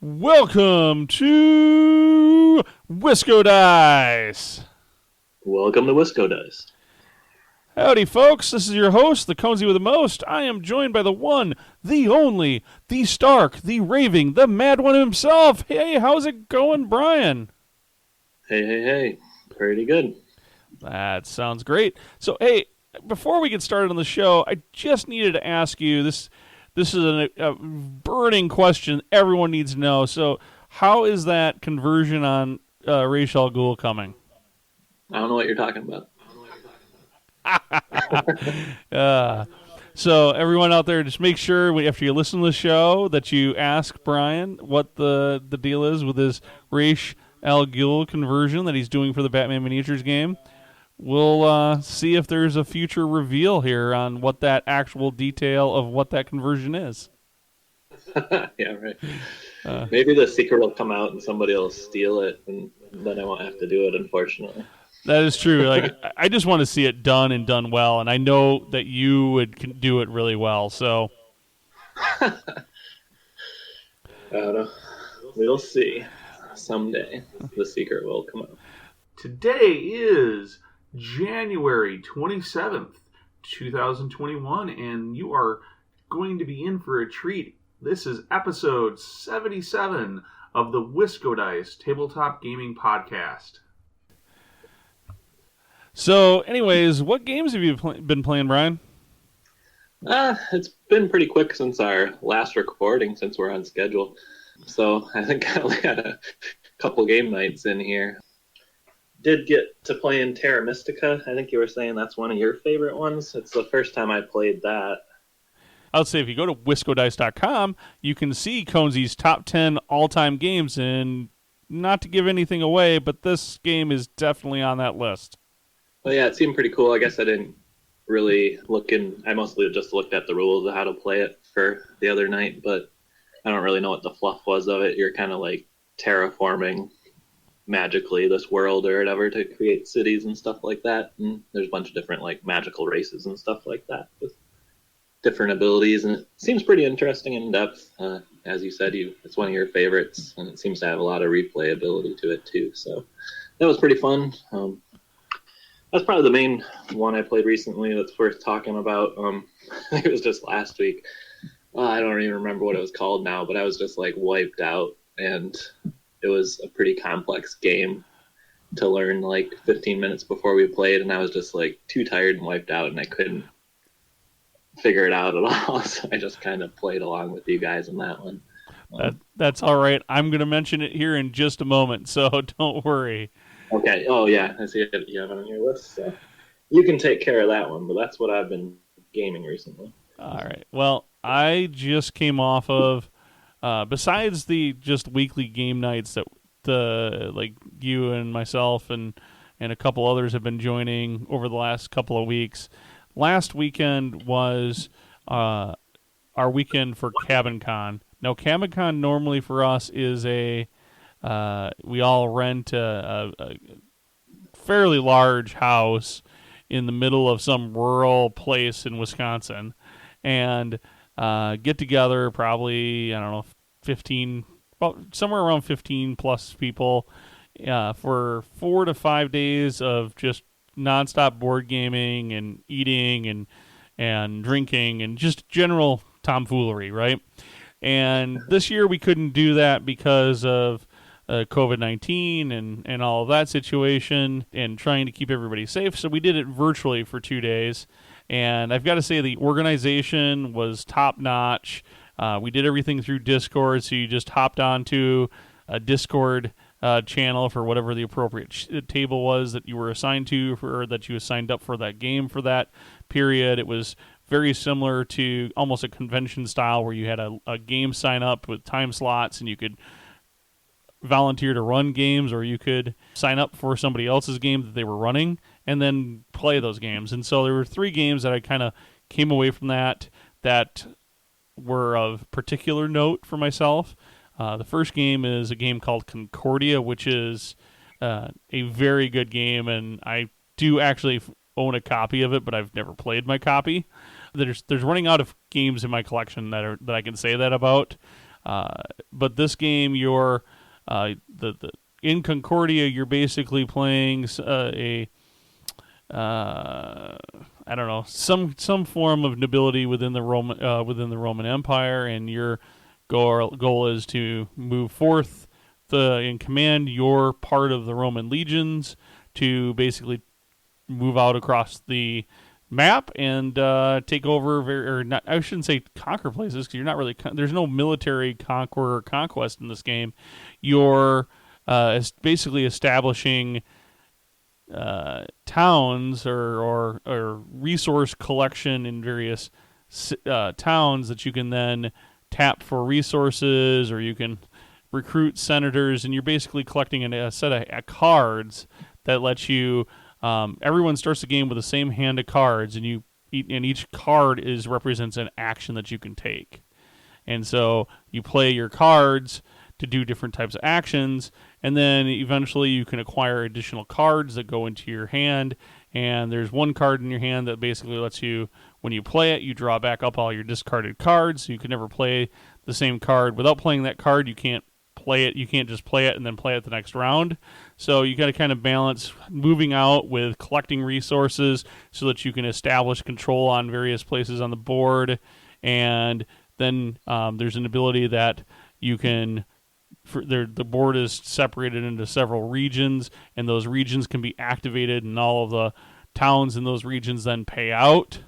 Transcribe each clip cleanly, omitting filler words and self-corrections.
Welcome to WiscoDice. Welcome to WiscoDice. Howdy, folks. This is your host, the Cozy with the Most. I am joined by the one, the only, the Stark, the Raving, the Mad One himself. Hey, how's it going, Brian? Hey. Pretty good. That sounds great. So, hey, before we get started on the show, I just needed to ask you this. This is a burning question everyone needs to know. So, how is that conversion on Ra's al Ghul coming? I don't know what you're talking about. So, everyone out there, just make sure after you listen to the show that you ask Brian what the deal is with his Ra's al Ghul conversion that he's doing for the Batman Miniatures game. We'll see if there's a future reveal here on what that actual detail of what that conversion is. Yeah, right. Maybe the secret will come out and somebody will steal it, and then I won't have to do it, unfortunately. That is true. Like, I just want to see it done and done well, and I know that you would do it really well. So, I don't know. We'll see. Someday, the secret will come out. Today is January 27th, 2021, and you are going to be in for a treat. This is episode 77 of the WiscoDice Tabletop Gaming Podcast. So, anyways, what games have you been playing, Brian? It's been pretty quick since our last recording, since we're on schedule. So I think I only had a couple game nights in here. Did get to play in Terra Mystica. I think you were saying that's one of your favorite ones. It's the first time I played that. I would say if you go to WiscoDice.com, you can see Conesy's top 10 all-time games, and not to give anything away, but this game is definitely on that list. Well, yeah, it seemed pretty cool. I guess I didn't really look in. I mostly just looked at the rules of how to play it for the other night, but I don't really know what the fluff was of it. You're kind of like terraforming magically this world or whatever to create cities and stuff like that. And there's a bunch of different like magical races and stuff like that with different abilities. And it seems pretty interesting and in depth. As you said, it's one of your favorites, and it seems to have a lot of replayability to it too. So that was pretty fun. That's probably the main one I played recently that's worth talking about. I think it was just last week. I don't even remember what it was called now, but I was just like wiped out, and it was a pretty complex game to learn like 15 minutes before we played, and I was just like too tired and wiped out, and I couldn't figure it out at all, so I just kind of played along with you guys in that one. That's all right. I'm going to mention it here in just a moment, so don't worry. Okay. Oh, yeah. I see it. You have it on your list, so you can take care of that one, but that's what I've been gaming recently. All right. Well, I just came off of, besides the just weekly game nights that like you and myself and a couple others have been joining over the last couple of weeks. Last weekend was our weekend for Cabin Con. Now, Cabin Con normally for us is we all rent a fairly large house in the middle of some rural place in Wisconsin, and get together probably, I don't know, 15, somewhere around 15 plus people for 4 to 5 days of just nonstop board gaming and eating and drinking and just general tomfoolery, right? And this year we couldn't do that because of COVID-19 and all of that situation and trying to keep everybody safe. So we did it virtually for 2 days. And I've got to say the organization was top-notch. We did everything through Discord, so you just hopped onto a Discord channel for whatever the appropriate table was that you were assigned to or that you signed up for that game for that period. It was very similar to almost a convention style where you had a game sign up with time slots, and you could volunteer to run games, or you could sign up for somebody else's game that they were running and then play those games. And so there were 3 games that I kind of came away from that were of particular note for myself. The first game is a game called Concordia, which is a very good game, and I do actually own a copy of it, but I've never played my copy. There's running out of games in my collection that I can say that about. But this game, you're the in Concordia, you're basically playing I don't know, some form of nobility within the Roman Empire, and your goal is to move forth and command your part of the Roman legions to basically move out across the map and take over, or not, I shouldn't say conquer places, because you're not really there's no military conquer or conquest in this game. You're basically establishing towns or resource collection in various towns that you can then tap for resources, or you can recruit senators, and you're basically collecting a set of cards that lets you. Everyone starts the game with the same hand of cards, and each card represents an action that you can take. And so you play your cards to do different types of actions, and then eventually you can acquire additional cards that go into your hand. And there's one card in your hand that basically lets you, when you play it, you draw back up all your discarded cards. So you can never play the same card. Without playing that card, you can't play it. You can't just play it and then play it the next round. So you got to kind of balance moving out with collecting resources so that you can establish control on various places on the board. And then there's an ability that you can. The board is separated into several regions, and those regions can be activated, and all of the towns in those regions then pay out,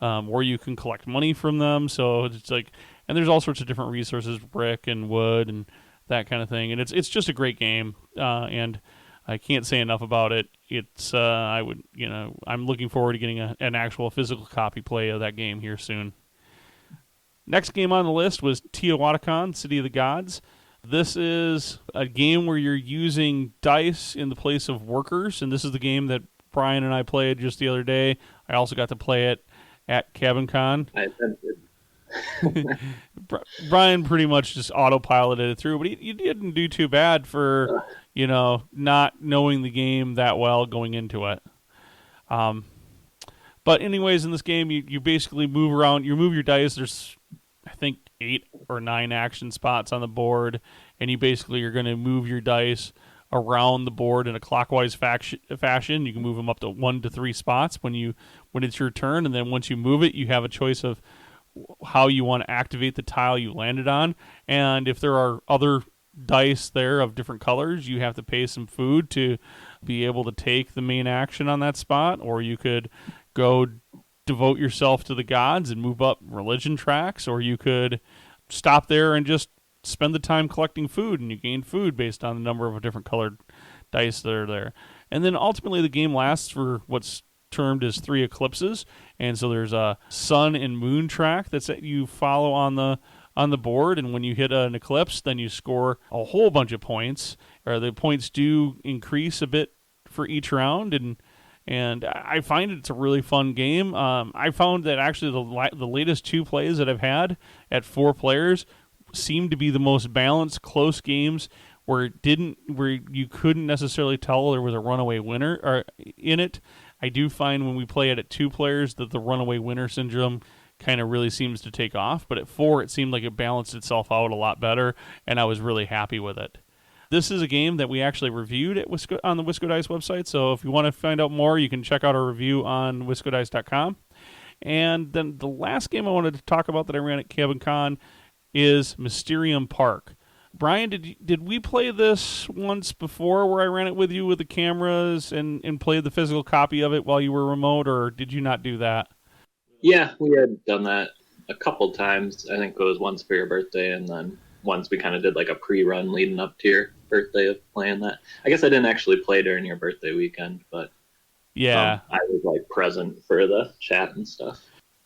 or you can collect money from them. So it's like, and there's all sorts of different resources, brick and wood and that kind of thing. And it's just a great game, and I can't say enough about it. It's I'm looking forward to getting an actual physical copy play of that game here soon. Next game on the list was Teotihuacan, City of the Gods. This is a game where you're using dice in the place of workers, and this is the game that Brian and I played just the other day. I also got to play it at CabinCon. I attempted. Brian pretty much just autopiloted it through, but he didn't do too bad for, not knowing the game that well going into it. But anyways, in this game, you basically move around. You move your dice. There's, I think, 8 or 9 action spots on the board, and you basically are going to move your dice around the board in a clockwise fashion. You can move them up to 1 to 3 spots when it's your turn, and then once you move it, you have a choice of how you want to activate the tile you landed on. And if there are other dice there of different colors, you have to pay some food to be able to take the main action on that spot, or you could go devote yourself to the gods and move up religion tracks, or you could stop there and just spend the time collecting food, and you gain food based on the number of different colored dice that are there. And then ultimately the game lasts for what's termed as 3 eclipses, and so there's a sun and moon track that you follow on the board, and when you hit an eclipse, then you score a whole bunch of points, or the points do increase a bit for each round, and I find it's a really fun game. I found that actually the latest 2 plays that I've had at 4 players seemed to be the most balanced, close games where you couldn't necessarily tell there was a runaway winner in it. I do find when we play it at 2 players that the runaway winner syndrome kind of really seems to take off. But at 4, it seemed like it balanced itself out a lot better, and I was really happy with it. This is a game that we actually reviewed on the WiscoDice website, so if you want to find out more, you can check out our review on WiscoDice.com. And then the last game I wanted to talk about that I ran at CabinCon is Mysterium Park. Brian, did we play this once before where I ran it with you with the cameras and played the physical copy of it while you were remote, or did you not do that? Yeah, we had done that a couple times. I think it was once for your birthday, and then once we kind of did like a pre-run leading up to your birthday of playing that. I guess I didn't actually play during your birthday weekend, but yeah, I was like present for the chat and stuff.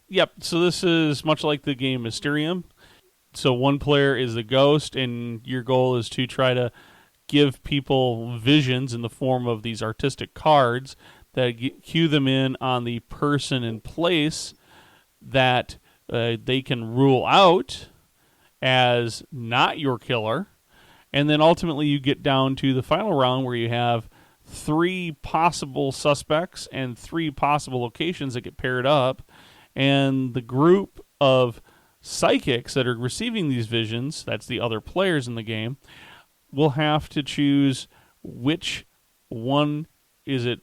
Yep, so this is much like the game Mysterium. So one player is the ghost, and your goal is to try to give people visions in the form of these artistic cards that cue them in on the person and place that they can rule out as not your killer. And then ultimately you get down to the final round where you have 3 possible suspects and 3 possible locations that get paired up. And the group of psychics that are receiving these visions, that's the other players in the game, will have to choose which one is it,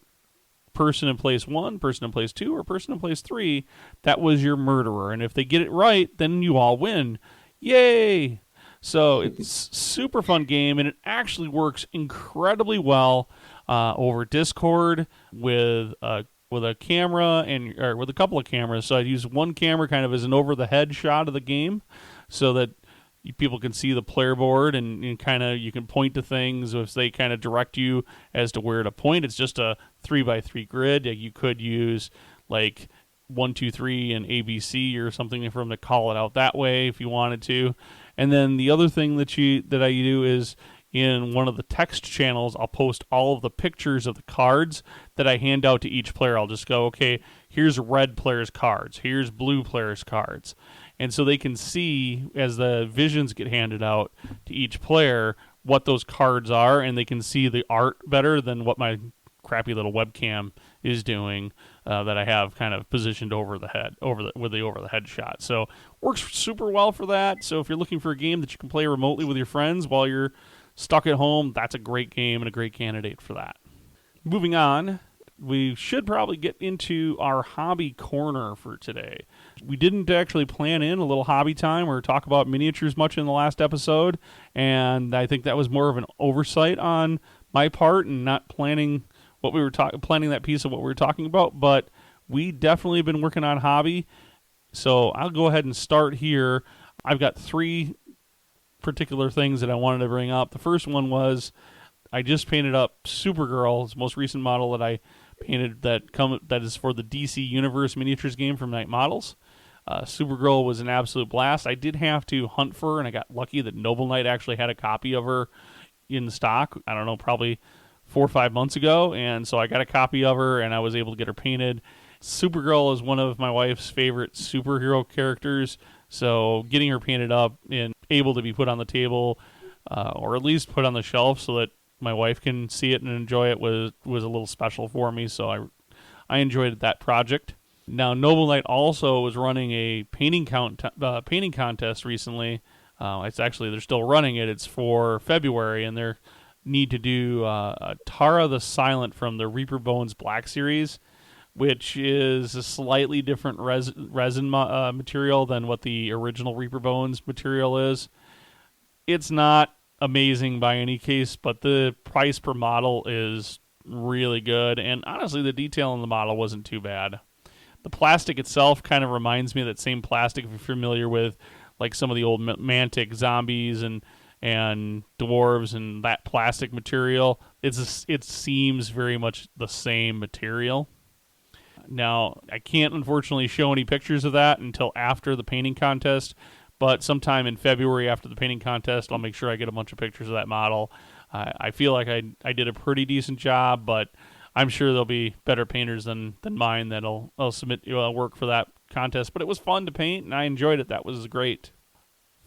person in place 1, person in place 2, or person in place 3 that was your murderer. And if they get it right, then you all win. Yay! So it's super fun game, and it actually works incredibly well over Discord with a camera or with a couple of cameras. So I use one camera kind of as an over the head shot of the game, so that people can see the player board, and kind of you can point to things if they kind of direct you as to where to point. It's just a 3x3 grid. You could use like 1, 2, 3 and ABC or something for them to call it out that way if you wanted to. And then the other thing that I do is in one of the text channels, I'll post all of the pictures of the cards that I hand out to each player. I'll just go, okay, here's red player's cards, here's blue player's cards. And so they can see, as the visions get handed out to each player, what those cards are, and they can see the art better than what my crappy little webcam is doing that I have kind of positioned over the head, with the over the head shot. So works super well for that. So if you're looking for a game that you can play remotely with your friends while you're stuck at home, that's a great game and a great candidate for that. Moving on, we should probably get into our hobby corner for today. We didn't actually plan in a little hobby time or talk about miniatures much in the last episode, and I think that was more of an oversight on my part and not planning what we were planning that piece of what we were talking about. But we definitely have been working on hobby, so I'll go ahead and start here. I've got 3 particular things that I wanted to bring up. The first one was I just painted up Supergirl, the most recent model that I painted that is for the DC Universe miniatures game from Night Models. Supergirl was an absolute blast. I did have to hunt for her, and I got lucky that Noble Knight actually had a copy of her in stock. I don't know, probably 4 or 5 months ago, and so I got a copy of her, and I was able to get her painted. Supergirl is one of my wife's favorite superhero characters, so getting her painted up and able to be put on the table, or at least put on the shelf so that my wife can see it and enjoy it was a little special for me. So I enjoyed that project. Now Noble Knight also was running a painting contest recently. They're still running it. It's for February, and they need to do Tara the Silent from the Reaper Bones Black series, which is a slightly different resin material than what the original Reaper Bones material is. It's not amazing by any case, but the price per model is really good, and honestly the detail in the model wasn't too bad. The plastic itself kind of reminds me of that same plastic if you're familiar with like some of the old Mantic zombies and dwarves and that plastic material. It seems very much the same material. Now, I can't unfortunately show any pictures of that until after the painting contest, but sometime in February after the painting contest, I'll make sure I get a bunch of pictures of that model. I feel like I did a pretty decent job, but I'm sure there'll be better painters than mine that'll submit work for that contest. But it was fun to paint, and I enjoyed it. That was great.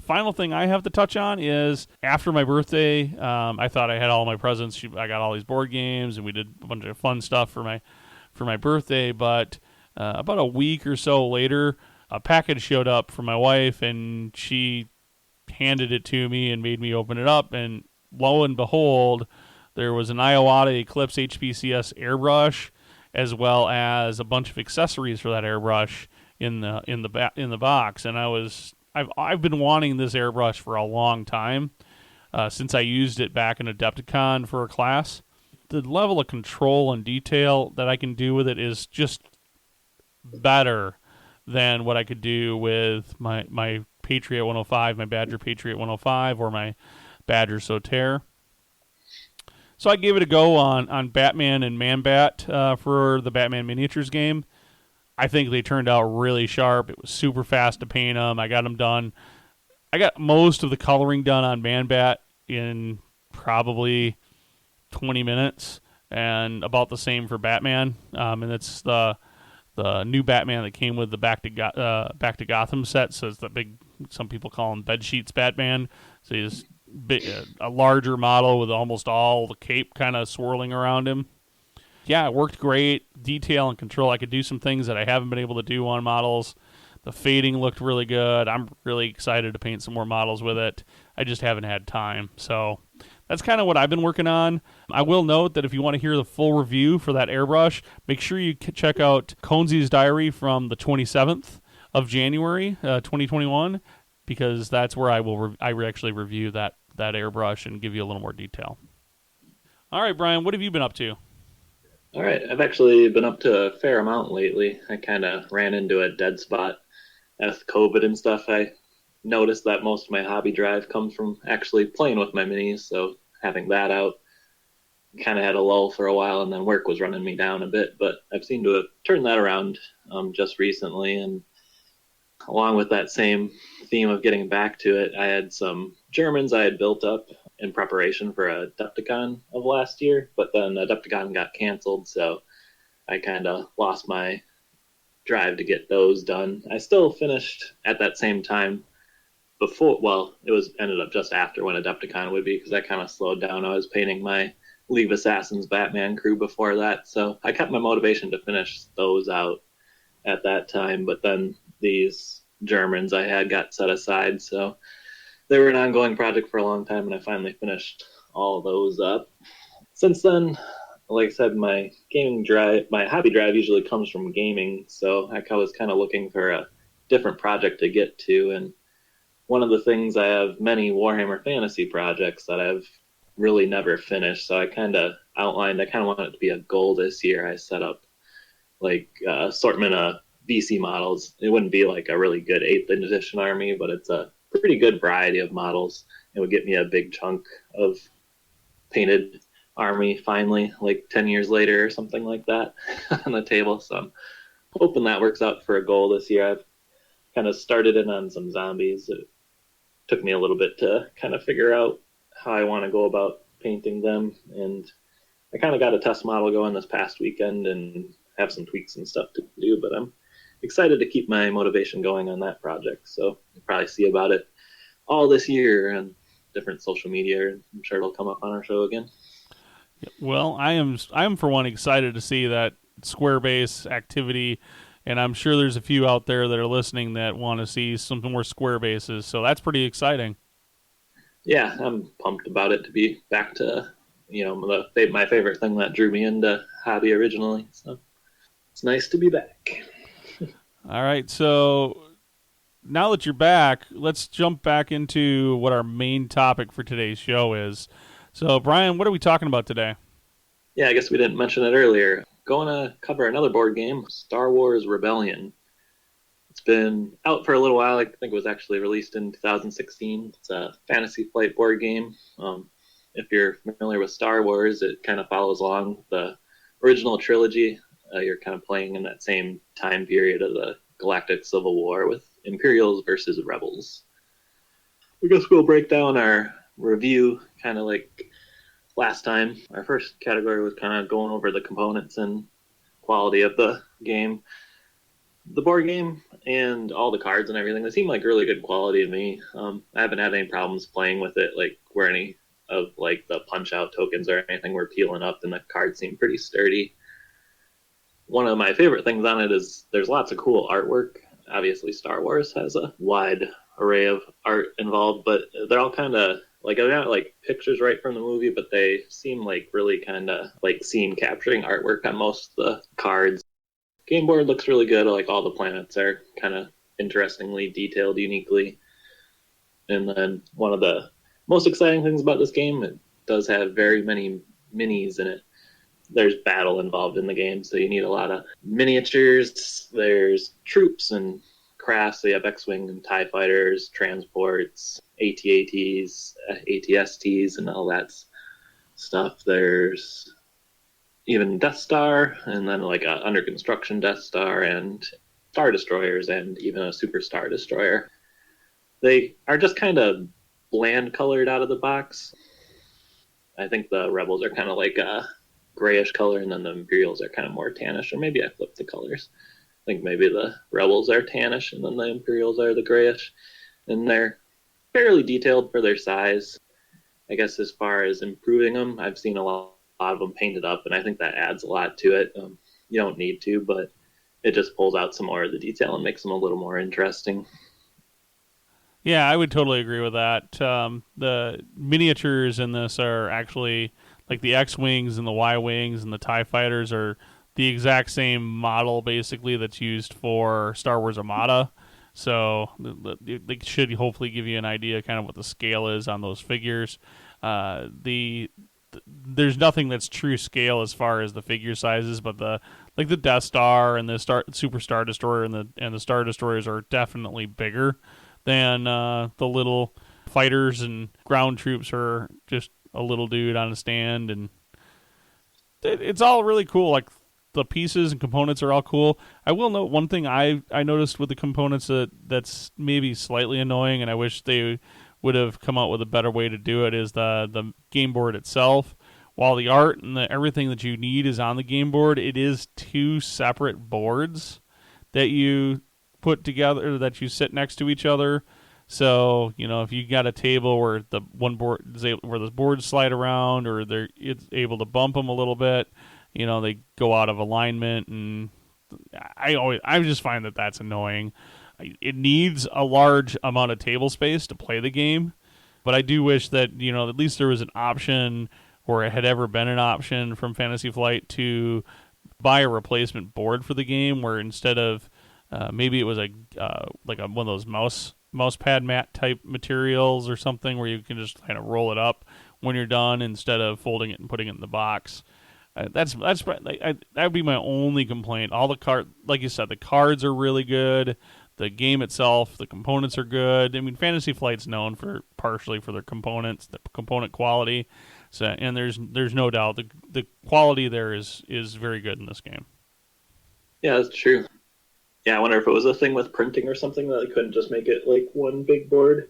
Final thing I have to touch on is after my birthday, I thought I had all my presents. I got all these board games, and we did a bunch of fun stuff for my birthday. But about a week or so later, a package showed up from my wife, and she handed it to me and made me open it up. And lo and behold, there was an Iowata Eclipse HPCS airbrush, as well as a bunch of accessories for that airbrush in the box. And I've been wanting this airbrush for a long time, since I used it back in Adepticon for a class. The level of control and detail that I can do with it is just better than what I could do with my Patriot 105, my Badger Patriot 105, or my Badger Sauterre. So I gave it a go on Batman and Man-Bat for the Batman miniatures game. I think they turned out really sharp. It was super fast to paint them. I got them done. I got most of the coloring done on Man-Bat in probably 20 minutes, and about the same for Batman. And it's the new Batman that came with the Back to Gotham set. So it's the big, some people call him Bedsheets Batman. So he's a larger model with almost all the cape kind of swirling around him. Yeah, it worked great. Detail and control. I could do some things that I haven't been able to do on models The fading looked really good. I'm really excited to paint some more models with it. I just haven't had time. So that's kind of what I've been working on. I will note that if you want to hear the full review for that airbrush, make sure you check out Conzi's diary from the 27th of January, 2021, because that's where I actually review that airbrush and give you a little more detail. All right, Brian, what have you been up to? All right, I've actually been up to a fair amount lately. I kind of ran into a dead spot with COVID and stuff. I noticed that most of my hobby drive comes from actually playing with my minis, so having that out kind of had a lull for a while, and then work was running me down a bit. But I've seemed to have turned that around just recently, and along with that same theme of getting back to it, I had some Germans I had built up in preparation for a Adepticon of last year, but then Adepticon got canceled, so I kind of lost my drive to get those done. I still finished at that same time before, well, it was ended up just after when Adepticon would be because I kind of slowed down. I was painting my League of Assassins Batman crew before that, so I kept my motivation to finish those out at that time, but then these Germans I had got set aside, so they were an ongoing project for a long time, and I finally finished all those up. Since then, like I said, my gaming drive, my hobby drive usually comes from gaming, so I was kind of looking for a different project to get to. And one of the things, I have many Warhammer Fantasy projects that I've really never finished. So I kind of outlined, I kind of want it to be a goal this year. I set up like assortment of VC models. It wouldn't be like a really good 8th edition army, but it's a pretty good variety of models. It would get me a big chunk of painted army finally, like 10 years later or something like that on the table. So I'm hoping that works out for a goal this year. I've kind of started in on some zombies. It took me a little bit to kind of figure out how I want to go about painting them. And I kind of got a test model going this past weekend and have some tweaks and stuff to do, but I'm excited to keep my motivation going on that project. So you'll probably see about it all this year on different social media. I'm sure it'll come up on our show again. Well, I am for one excited to see that square base activity, and I'm sure there's a few out there that are listening that want to see some more square bases. So that's pretty exciting. Yeah, I'm pumped about it to be back to my favorite thing that drew me into hobby originally. So it's nice to be back. All right, so now that you're back, let's jump back into what our main topic for today's show is. So, Brian, what are we talking about today? Yeah, I guess we didn't mention it earlier. Going to cover another board game, Star Wars Rebellion. It's been out for a little while. I think it was actually released in 2016. It's a fantasy flight board game. If you're familiar with Star Wars, it kind of follows along the original trilogy. You're kind of playing in that same time period of the Galactic Civil War with Imperials versus Rebels. I guess we'll break down our review kind of like last time. Our first category was kind of going over the components and quality of the game. The board game and all the cards and everything, they seem like really good quality to me. I haven't had any problems playing with it, like where any of like the punch out tokens or anything were peeling up, and the cards seem pretty sturdy. One of my favorite things on it is there's lots of cool artwork. Obviously, Star Wars has a wide array of art involved, but they're all kind of like I got like pictures right from the movie, but they seem like really kind of like scene capturing artwork on most of the cards. Game board looks really good. Like all the planets are kind of interestingly detailed, uniquely. And then one of the most exciting things about this game, it does have very many minis in it. There's battle involved in the game, so you need a lot of miniatures. There's troops and crafts. So you have X-wing and Tie fighters, transports, AT-ATs, ATSTs, and all that stuff. There's even Death Star, and then like a under construction Death Star, and Star Destroyers, and even a Super Star Destroyer. They are just kind of bland colored out of the box. I think the Rebels are kind of like a grayish color, and then the Imperials are kind of more tannish, or maybe I flipped the colors. I think maybe the Rebels are tannish, and then the Imperials are the grayish, and they're fairly detailed for their size. I guess as far as improving them, I've seen a lot of them painted up, and I think that adds a lot to it. You don't need to, but it just pulls out some more of the detail and makes them a little more interesting. Yeah, I would totally agree with that. The miniatures in this are actually like the X wings and the Y wings and the Tie fighters are the exact same model basically that's used for Star Wars Armada. So they should hopefully give you an idea kind of what the scale is on those figures. There's nothing that's true scale as far as the figure sizes, but the Death Star and the Super Star Destroyer and the Star Destroyers are definitely bigger than the little fighters, and ground troops are just a little dude on a stand, and it's all really cool. Like the pieces and components are all cool. I will note one thing I noticed with the components that's maybe slightly annoying, and I wish they would have come out with a better way to do it. Is the game board itself. While the art and everything that you need is on the game board, it is two separate boards that you put together, that you sit next to each other. So if you got a table where the one board where the boards slide around, or it's able to bump them a little bit, they go out of alignment, and I just find that that's annoying. It needs a large amount of table space to play the game, but I do wish that at least there was an option, or it had ever been an option from Fantasy Flight to buy a replacement board for the game, where instead of maybe it was one of those mouse pad mat type materials or something, where you can just kind of roll it up when you're done instead of folding it and putting it in the box. That would be my only complaint. All like you said, the cards are really good. The game itself, the components are good. I mean, Fantasy Flight's known for partially for their components, the component quality. So, and there's no doubt the quality there is very good in this game. Yeah, that's true. Yeah, I wonder if it was a thing with printing or something that they couldn't just make it like one big board.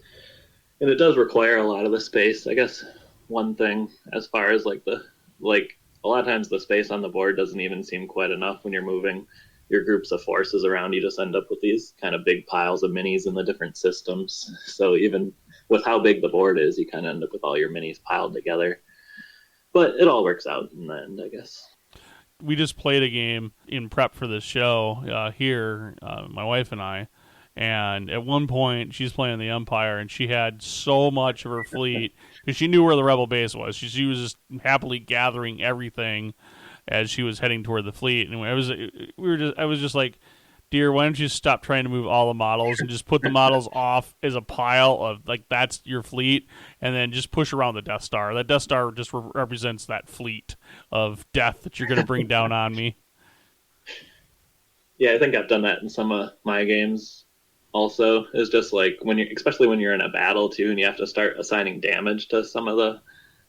And it does require a lot of the space. I guess one thing as far as like a lot of times the space on the board doesn't even seem quite enough when you're moving your groups of forces around. You just end up with these kind of big piles of minis in the different systems. So even with how big the board is, you kind of end up with all your minis piled together. But it all works out in the end, I guess. We just played a game in prep for this show here, my wife and I. And at one point, she's playing the Empire, and she had so much of her fleet because she knew where the Rebel base was. She was just happily gathering everything as she was heading toward the fleet. And I was just like, dear, why don't you stop trying to move all the models and just put the models off as a pile of, like, that's your fleet, and then just push around the Death Star. That Death Star just represents that fleet of death that you're going to bring down on me. Yeah, I think I've done that in some of my games also. Is just like especially when you're in a battle too, and you have to start assigning damage to some of the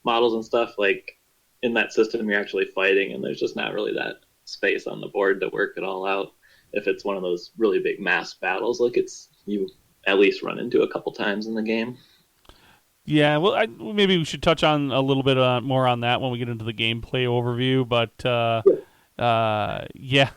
models and stuff. Like in that system, you're actually fighting, and there's just not really that space on the board to work it all out. If it's one of those really big mass battles, like you at least run into a couple times in the game. Yeah, well, maybe we should touch on a little bit more on that when we get into the gameplay overview. But yeah,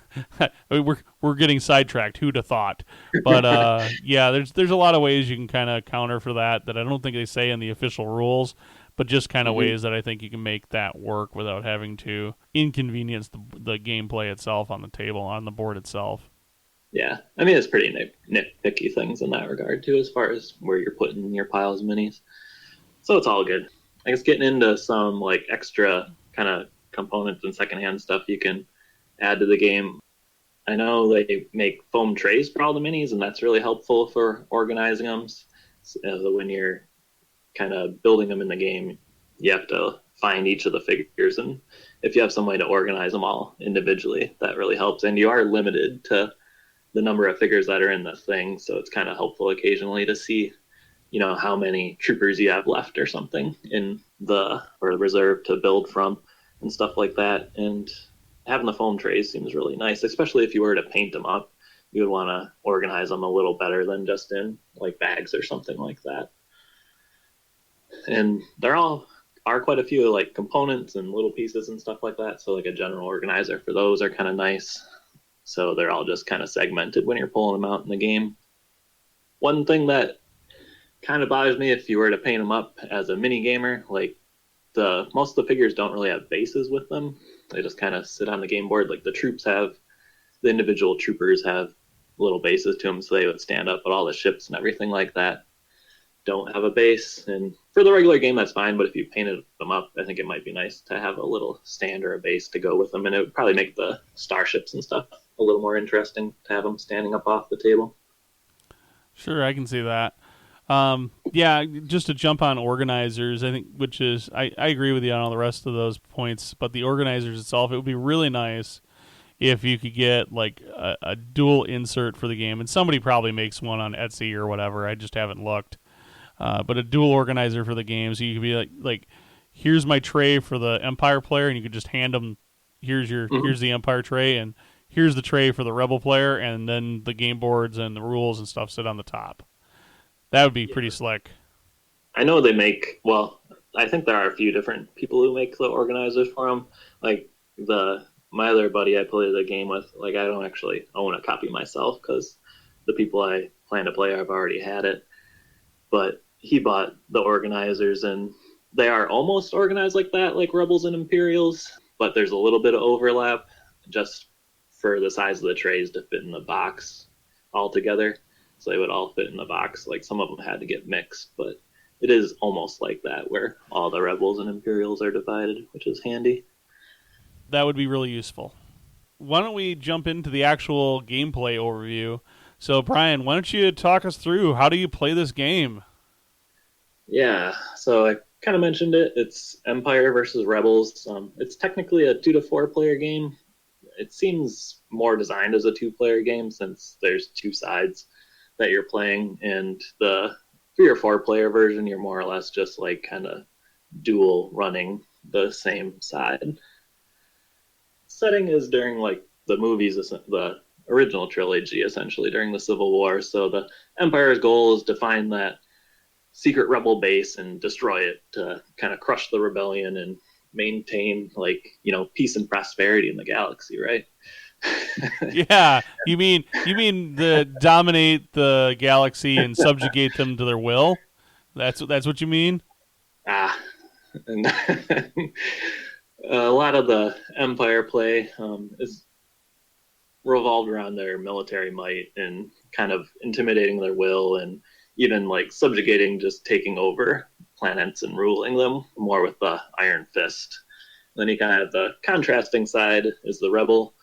we're getting sidetracked. Who'd have thought? But yeah, there's a lot of ways you can kind of counter for that I don't think they say in the official rules, but just kind of ways that I think you can make that work without having to inconvenience the gameplay itself on the table, on the board itself. Yeah, I mean it's pretty nitpicky things in that regard too, as far as where you're putting your piles of minis. So it's all good. I guess getting into some like extra kind of components and secondhand stuff you can add to the game. I know they make foam trays for all the minis, and that's really helpful for organizing them. So when you're kind of building them in the game, you have to find each of the figures, and if you have some way to organize them all individually, that really helps. And you are limited to the number of figures that are in the thing, so it's kind of helpful occasionally to see how many troopers you have left or something in the or reserve to build from and stuff like that. And having the foam trays seems really nice, especially if you were to paint them up. You would want to organize them a little better than just in like bags or something like that. And there are quite a few like components and little pieces and stuff like that, so like a general organizer for those are kind of nice. So they're all just kind of segmented when you're pulling them out in the game. One thing that kind of bothers me, if you were to paint them up as a mini gamer, like most of the figures don't really have bases with them. They just kind of sit on the game board. Like the troops have the individual troopers have little bases to them, so they would stand up, but all the ships and everything like that don't have a base. And for the regular game, that's fine, but if you painted them up, I think it might be nice to have a little stand or a base to go with them, and it would probably make the starships and stuff a little more interesting to have them standing up off the table. Sure, I can see that. Yeah, just to jump on organizers, I think, which is, I agree with you on all the rest of those points, but the organizers itself, it would be really nice if you could get like a dual insert for the game, and somebody probably makes one on Etsy or whatever. I just haven't looked. But a dual organizer for the game, so you could be like, here's my tray for the Empire player, and you could just hand them, here's the Empire tray, and here's the tray for the Rebel player, and then the game boards and the rules and stuff sit on the top. That would be pretty slick. I know they make, well, I think there are a few different people who make the organizers for them. Like my other buddy I play the game with, like I don't actually own a copy myself because the people I plan to play have already had it. But he bought the organizers, and they are almost organized like that, like Rebels and Imperials, but there's a little bit of overlap just for the size of the trays to fit in the box all together. So they would all fit in the box. Like some of them had to get mixed, but it is almost like that where all the Rebels and Imperials are divided, which is handy. That would be really useful. Why don't we jump into the actual gameplay overview? So, Brian, why don't you talk us through how do you play this game? Yeah, so I kind of mentioned it. It's Empire versus Rebels. It's technically a 2 to 4 player game. It seems more designed as a 2 player game since there's 2 sides that you're playing, and the 3 or 4 player version, you're more or less just like kind of dual running the same side. Setting is during like the movies, the original trilogy, essentially during the Civil War. So the Empire's goal is to find that secret rebel base and destroy it to kind of crush the rebellion and maintain like peace and prosperity in the galaxy, right? Yeah, you mean the dominate the galaxy and subjugate them to their will? That's what you mean? And a lot of the Empire play is revolved around their military might and kind of intimidating their will, and even like subjugating, just taking over planets and ruling them more with the iron fist. Then you kind of have the contrasting side is the rebel.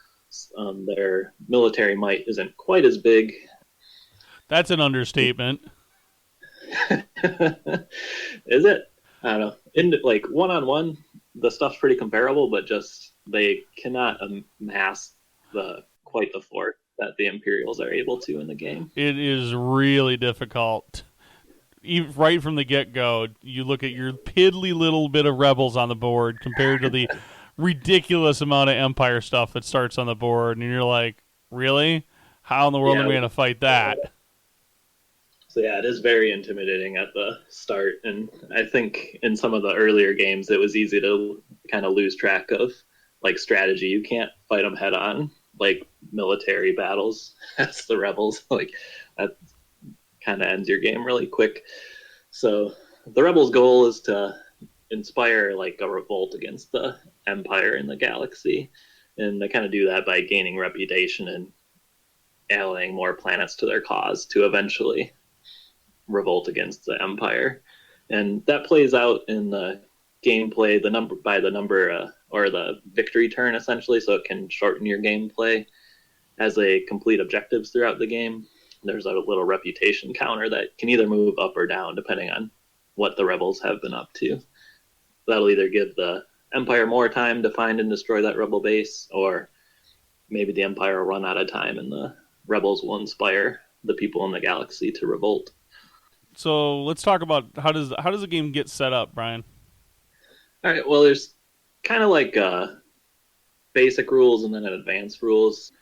Their military might isn't quite as big. That's an understatement. Is it? I don't know. In like one-on-one, the stuff's pretty comparable, but just they cannot amass quite the force that the Imperials are able to in the game. It is really difficult. Even right from the get-go, you look at your piddly little bit of rebels on the board compared to the ridiculous amount of Empire stuff that starts on the board, and you're like, really? How in the world am I going to fight that? So yeah, it is very intimidating at the start, and I think in some of the earlier games it was easy to kind of lose track of like strategy. You can't fight them head on like military battles as the rebels. Like that kind of ends your game really quick. So the rebels' goal is to inspire like a revolt against the Empire in the galaxy, and they kind of do that by gaining reputation and allying more planets to their cause to eventually revolt against the Empire. And that plays out in the gameplay, the number or the victory turn, essentially, so it can shorten your gameplay as they complete objectives throughout the game. There's a little reputation counter that can either move up or down depending on what the rebels have been up to. That'll either give the Empire more time to find and destroy that rebel base, or maybe the Empire will run out of time and the rebels will inspire the people in the galaxy to revolt. So let's talk about how does the game get set up, Brian? All right. Well, there's kind of like basic rules and then advanced rules.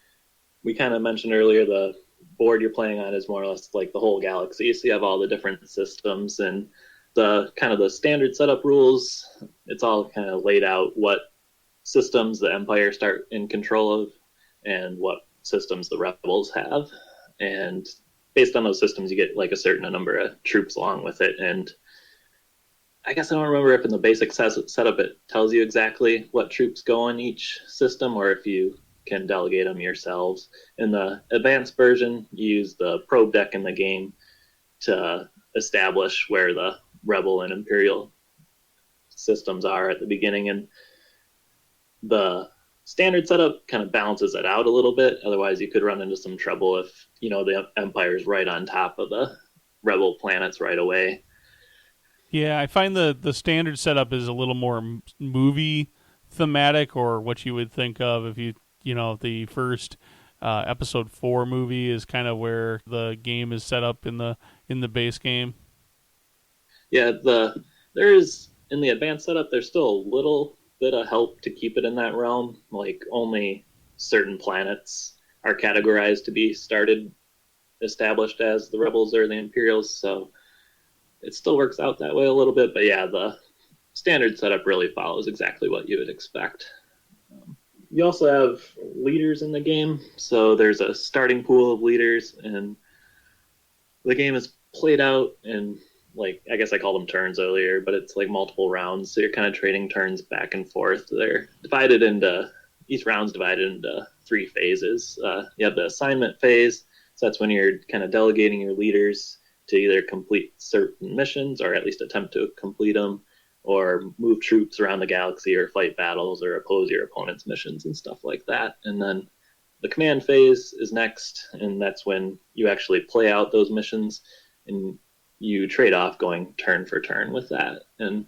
We kind of mentioned earlier the board you're playing on is more or less like the whole galaxy, so you have all the different systems and the kind of the standard setup rules. It's all kind of laid out what systems the Empire start in control of and what systems the rebels have, and based on those systems you get like a certain number of troops along with it. And I guess I don't remember if in the basic setup it tells you exactly what troops go in each system, or if you can delegate them yourselves. In the advanced version, you use the probe deck in the game to establish where the Rebel and Imperial systems are at the beginning, and the standard setup kind of balances it out a little bit. Otherwise, you could run into some trouble if the Empire's right on top of the Rebel planets right away. Yeah, I find the standard setup is a little more movie thematic, or what you would think of if the first episode 4 movie is kind of where the game is set up in the base game. Yeah, there is in the advanced setup. There's still a little bit of help to keep it in that realm. Like only certain planets are categorized to be established as the Rebels or the Imperials. So it still works out that way a little bit. But yeah, the standard setup really follows exactly what you would expect. You also have leaders in the game. So there's a starting pool of leaders, and the game is played out in, like, I guess I called them turns earlier, but it's like multiple rounds. So you're kind of trading turns back and forth. Each round's divided into 3 phases. You have the assignment phase. So that's when you're kind of delegating your leaders to either complete certain missions or at least attempt to complete them, or move troops around the galaxy or fight battles or oppose your opponent's missions and stuff like that. And then the command phase is next, and that's when you actually play out those missions, and you trade off going turn for turn with that. And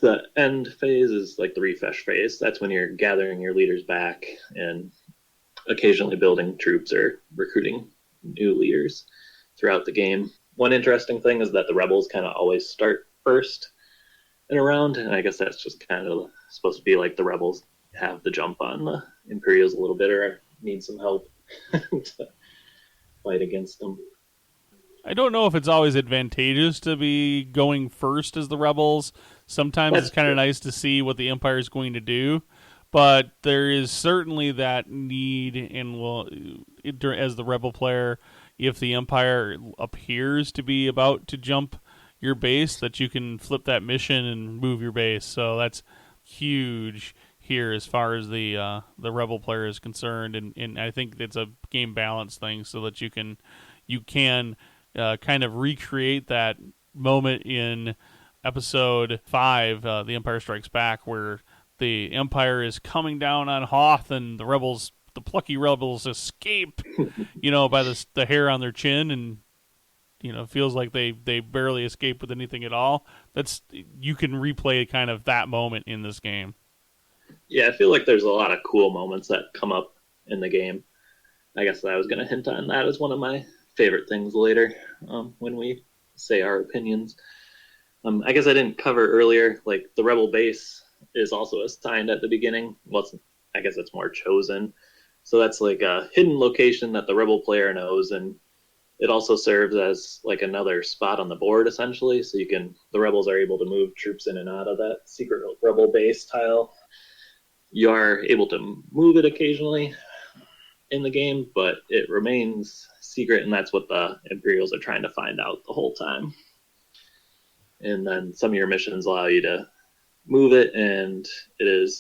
the end phase is like the refresh phase. That's when you're gathering your leaders back and occasionally building troops or recruiting new leaders throughout the game. One interesting thing is that the Rebels kind of always start first in a round, and I guess that's just kind of supposed to be like the Rebels have the jump on the Imperials a little bit, or need some help to fight against them. I don't know if it's always advantageous to be going first as the Rebels. Sometimes That's it's kind of true. nice to see what the Empire is going to do, but there is certainly that need, and as the Rebel player, if the Empire appears to be about to jump your base, that you can flip that mission and move your base. So that's huge here as far as the Rebel player is concerned, and I think it's a game balance thing so that you can kind of recreate that moment in episode 5, The Empire Strikes Back, where the Empire is coming down on Hoth and the plucky rebels escape, by the hair on their chin, and feels like they barely escape with anything at all. You can replay kind of that moment in this game. Yeah, I feel like there's a lot of cool moments that come up in the game. I guess I was going to hint on that as one of my favorite things later, when we say our opinions. I guess I didn't cover earlier, like the Rebel base is also assigned at the beginning. Well, I guess it's more chosen. So that's like a hidden location that the Rebel player knows, and it also serves as like another spot on the board essentially. So the Rebels are able to move troops in and out of that secret Rebel base tile. You are able to move it occasionally in the game, but it remains secret, and that's what the Imperials are trying to find out the whole time. And then some of your missions allow you to move it, and it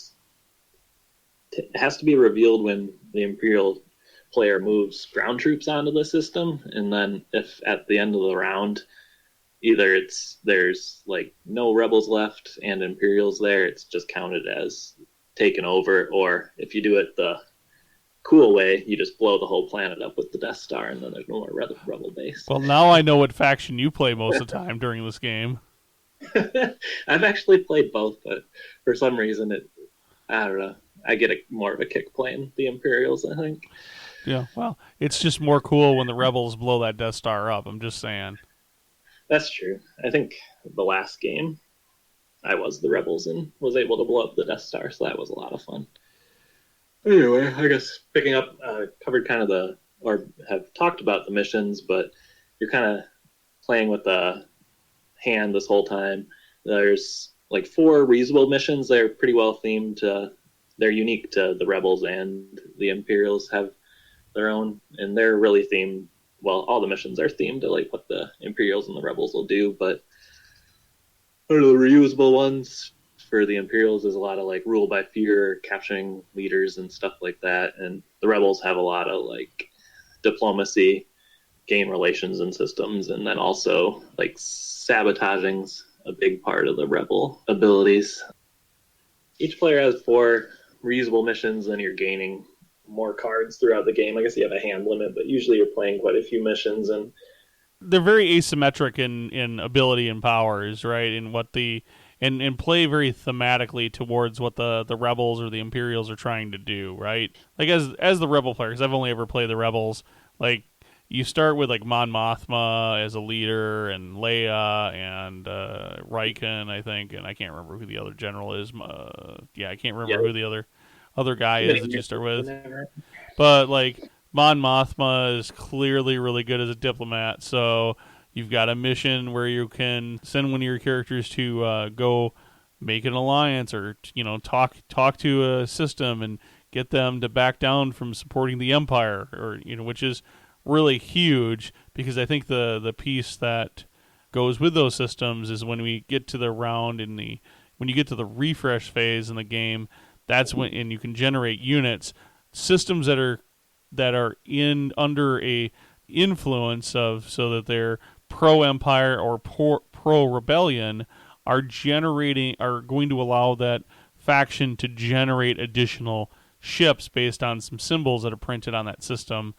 has to be revealed when the Imperial player moves ground troops onto the system, and then if at the end of the round either there's like no rebels left and Imperials there, it's just counted as taken over, or if you do it the cool way, you just blow the whole planet up with the Death Star, and then there's no more rebel base. Well, now I know what faction you play most of the time during this game. I've actually played both, but for some reason I don't know. I get more of a kick playing the Imperials, I think. Yeah, well, it's just more cool when the rebels blow that Death Star up. I'm just saying. That's true. I think the last game I was the rebels and was able to blow up the Death Star, so that was a lot of fun. Anyway, I guess picking up, covered kind of or have talked about the missions, but you're kind of playing with the hand this whole time. There's like 4 reasonable missions. They're pretty well themed. They're unique to the Rebels, and the Imperials have their own, and they're really themed. Well, all the missions are themed to like what the Imperials and the Rebels will do, but what are the reusable ones? for the Imperials is a lot of like rule by fear, capturing leaders and stuff like that, and the Rebels have a lot of like diplomacy, game relations and systems, and then also like sabotaging's a big part of the Rebel abilities. Each player has 4 reusable missions, and you're gaining more cards throughout the game. I guess you have a hand limit, but usually you're playing quite a few missions, and They're very asymmetric in ability and powers, right? In what the and play very thematically towards what the rebels or the Imperials are trying to do, right? Like as the rebel player, because I've only ever played the rebels. Like you start with like Mon Mothma as a leader, and Leia and Riken, I think, and I can't remember who the other general is. Yeah, I can't yeah, remember who the other guy too is many that you start missions with. whenever. But like Mon Mothma is clearly really good as a diplomat, so you've got a mission where you can send one of your characters to go make an alliance, or talk to a system and get them to back down from supporting the Empire, or which is really huge, because I think the piece that goes with those systems is when we get to the round in the when you get to the refresh phase in the game, that's when, and you can generate units, systems that are in under a influence of, so that they're pro empire or pro rebellion, are going to allow that faction to generate additional ships based on some symbols that are printed on that system.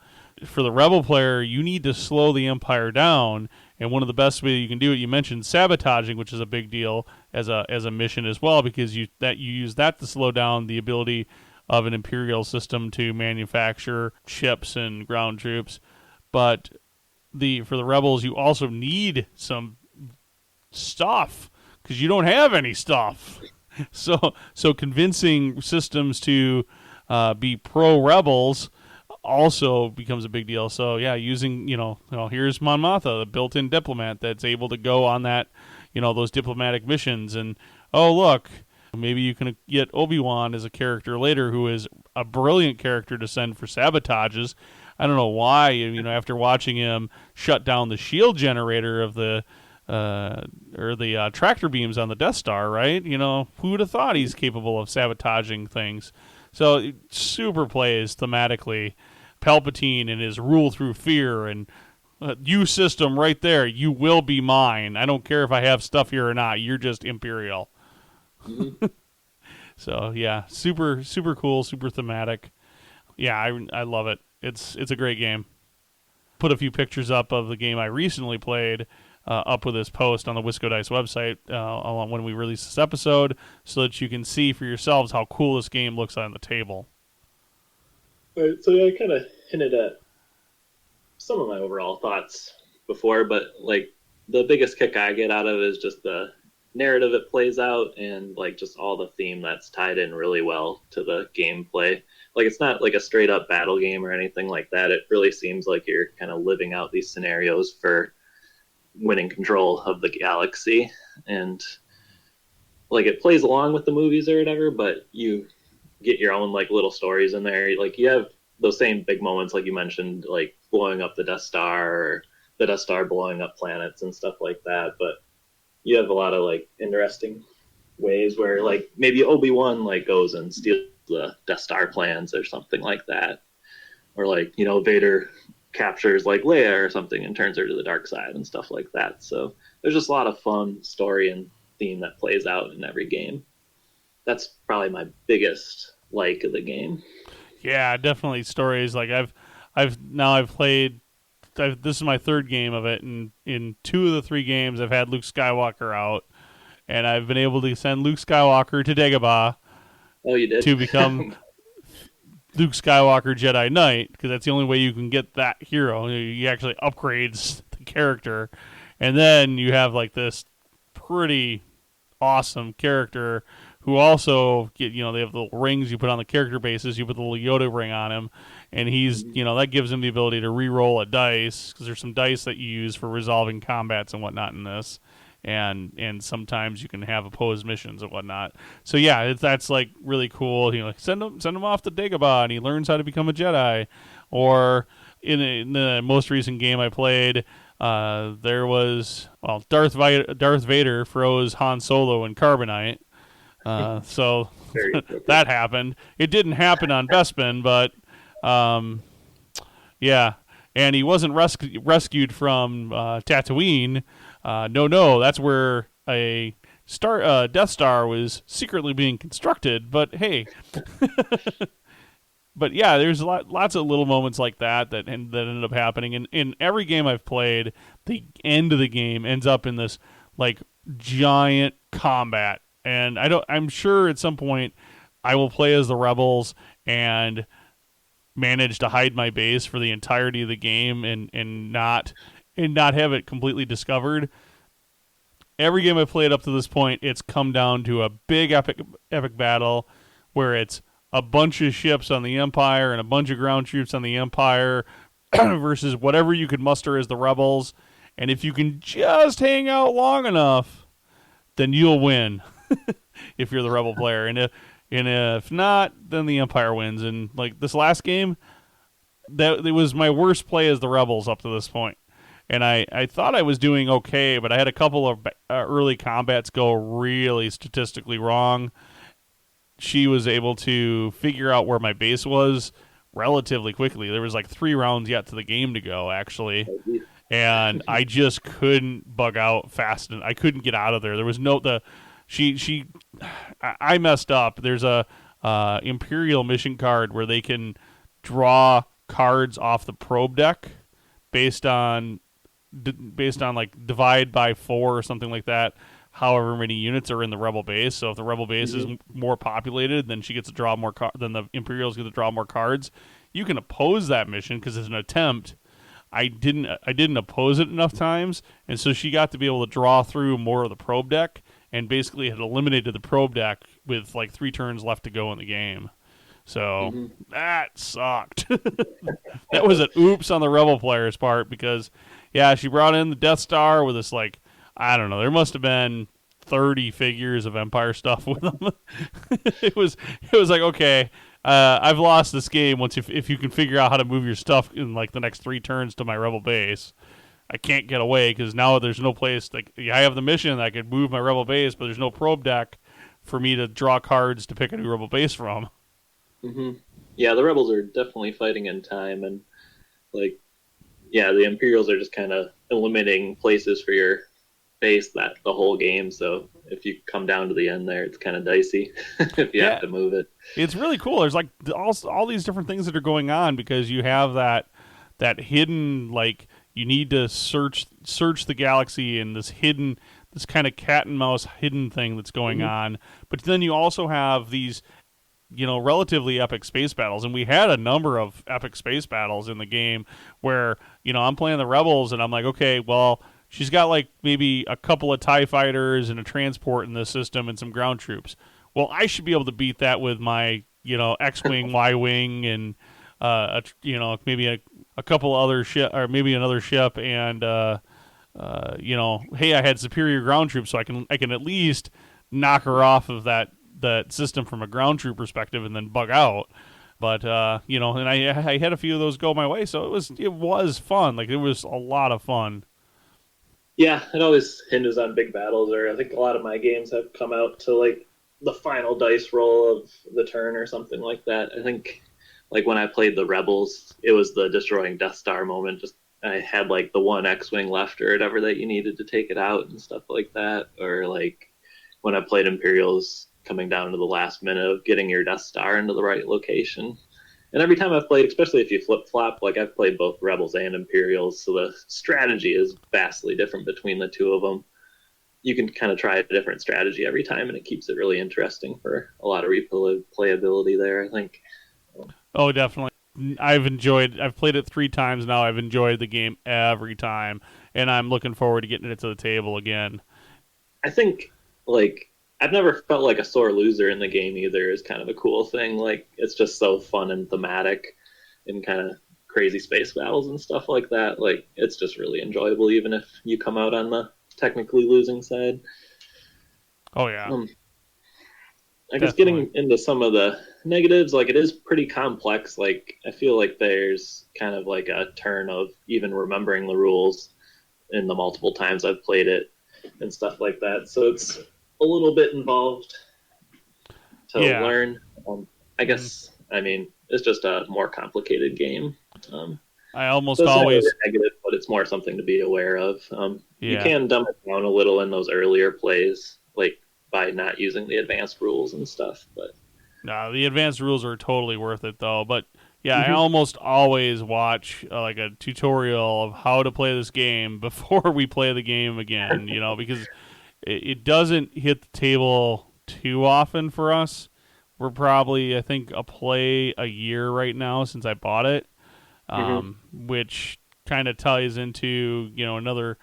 For the rebel player, you need to slow the empire down, and one of the best ways you can do it, you mentioned sabotaging, which is a big deal as a mission as well, because you use that to slow down the ability of an imperial system to manufacture ships and ground troops. But for the rebels, you also need some stuff, because you don't have any stuff. So convincing systems to be pro rebels also becomes a big deal. So yeah, using here's Mon Mothma, the built-in diplomat that's able to go on that those diplomatic missions, and oh look, maybe you can get Obi-Wan as a character later who is a brilliant character to send for sabotages. I don't know why, after watching him shut down the shield generator of the tractor beams on the Death Star, right? Who would have thought he's capable of sabotaging things? So it super plays thematically. Palpatine and his rule through fear, and you system right there, you will be mine. I don't care if I have stuff here or not. You're just Imperial. Mm-hmm. So yeah, super super cool, super thematic. Yeah, I love it. It's a great game. Put a few pictures up of the game I recently played up with this post on the WiscoDice website when we release this episode, so that you can see for yourselves how cool this game looks on the table. Right, so yeah, I kind of hinted at some of my overall thoughts before, but like the biggest kick I get out of it is just the narrative it plays out, and like just all the theme that's tied in really well to the gameplay. Like it's not like a straight up battle game or anything like that. It really seems like you're kind of living out these scenarios for winning control of the galaxy, and like it plays along with the movies or whatever, but you get your own like little stories in there. Like you have those same big moments, like you mentioned, like blowing up the Death Star, or the Death Star blowing up planets and stuff like that. But you have a lot of like interesting ways where like maybe Obi-Wan like goes and steals the Death Star plans or something like that, or like Vader captures like Leia or something and turns her to the dark side and stuff like that. So there's just a lot of fun story and theme that plays out in every game. That's probably my biggest like of the game. Yeah, definitely stories. Like I've played. This is my third game of it, and in 2 of the 3 games, I've had Luke Skywalker out, and I've been able to send Luke Skywalker to Dagobah Oh, you did? to become Luke Skywalker Jedi Knight, because that's the only way you can get that hero. He actually upgrades the character, and then you have like this pretty awesome character who also they have the little rings you put on the character bases. You put the little Yoda ring on him, and he's that gives him the ability to re-roll a dice, because there's some dice that you use for resolving combats and whatnot in this, and sometimes you can have opposed missions and whatnot. So yeah, that's like really cool. Like send him off to Dagobah, and he learns how to become a Jedi. Or in the most recent game I played, there was Darth Vader froze Han Solo in carbonite. So Very appropriate. that happened. It didn't happen on Bespin, but um, yeah. And he wasn't rescued from Tatooine. No, that's where a Death Star was secretly being constructed. But hey, but yeah, there's lots of little moments like that ended up happening. And in every game I've played, the end of the game ends up in this like giant combat. And I'm sure at some point I will play as the rebels and manage to hide my base for the entirety of the game and not have it completely discovered. Every game I've played up to this point, it's come down to a big epic battle where it's a bunch of ships on the Empire and a bunch of ground troops on the Empire versus whatever you could muster as the rebels. And if you can just hang out long enough, then you'll win if you're the rebel player. And if not, then the Empire wins. And like this last game, that it was my worst play as the rebels up to this point. And I thought I was doing okay, but I had a couple of early combats go really statistically wrong. She was able to figure out where my base was relatively quickly. There was like 3 rounds yet to the game to go, actually, and I just couldn't bug out fast, and I couldn't get out of there. There was no the she I messed up. There's a Imperial mission card where they can draw cards off the probe deck based on like divide by 4 or something like that. However many units are in the rebel base. So if the rebel base is more populated, then she gets to draw more. Then the Imperials get to draw more cards. You can oppose that mission because it's an attempt. I didn't oppose it enough times, and so she got to be able to draw through more of the probe deck, and basically had eliminated the probe deck with like 3 turns left to go in the game. So Mm-hmm. that sucked. That was an oops on the rebel player's part because, yeah, she brought in the Death Star with this like I don't know. There must have been 30 figures of Empire stuff with them. it was like okay, I've lost this game once if you can figure out how to move your stuff in like the next 3 turns to my rebel base. I can't get away because now there's no place. Like I have the mission that I could move my rebel base, but there's no probe deck for me to draw cards to pick a new rebel base from. Mm-hmm. Yeah, the rebels are definitely fighting in time, and like, yeah, the Imperials are just kind of eliminating places for your base that the whole game. So if you come down to the end there, it's kind of dicey if you have Yeah, to move it. it's really cool. There's like all these different things that are going on because you have that hidden like you need to search the galaxy and this kind of cat and mouse hidden thing that's going Mm-hmm. on. But then you also have these relatively epic space battles, and we had a number of epic space battles in the game where I'm playing the rebels and I'm like, okay, well, she's got like maybe a couple of TIE fighters and a transport in this system and some ground troops. Well, I should be able to beat that with my X-wing, Y-wing, and maybe a couple other ship or maybe another ship, and hey, I had superior ground troops, so I can at least knock her off of that system from a ground troop perspective, and then bug out. But and I had a few of those go my way, so it was fun. Like it was a lot of fun. Yeah, it always hinges on big battles, or I think a lot of my games have come out to like the final dice roll of the turn or something like that. I think like when I played the Rebels, it was the destroying Death Star moment. Just I had like the one X-wing left or whatever that you needed to take it out and stuff like that. Or like when I played Imperials, coming down to the last minute of getting your Death Star into the right location. And every time I've played, especially if you flip flop, like I've played both Rebels and Imperials, so the strategy is vastly different between the two of them. You can kind of try a different strategy every time, and it keeps it really interesting for a lot of replayability there, I think. Oh, definitely. I've played it 3 times now. I've enjoyed the game every time, and I'm looking forward to getting it to the table again. I think, like, I've never felt like a sore loser in the game either, is kind of a cool thing. Like, it's just so fun and thematic and kind of crazy space battles and stuff like that. Like, it's just really enjoyable, even if you come out on the technically losing side. Oh yeah, Um, I guess definitely. getting into some of the negatives, like it is pretty complex. Like I feel like there's kind of like a turn of even remembering the rules in the multiple times I've played it and stuff like that. So it's a little bit involved. to Yeah. learn. I Mm-hmm. guess, I mean, it's just a more complicated game. I So almost it's not really always, a negative, but it's more something to be aware of. You yeah. can dumb it down a little in those earlier plays, like by not using the advanced rules and stuff. But No, the advanced rules are totally worth it though. But yeah, I Mhm. almost always watch like a tutorial of how to play this game before we play the game again. Because it doesn't hit the table too often for us. We're probably, I think, a play a year right now since I bought it, Mhm. which kind of ties into another.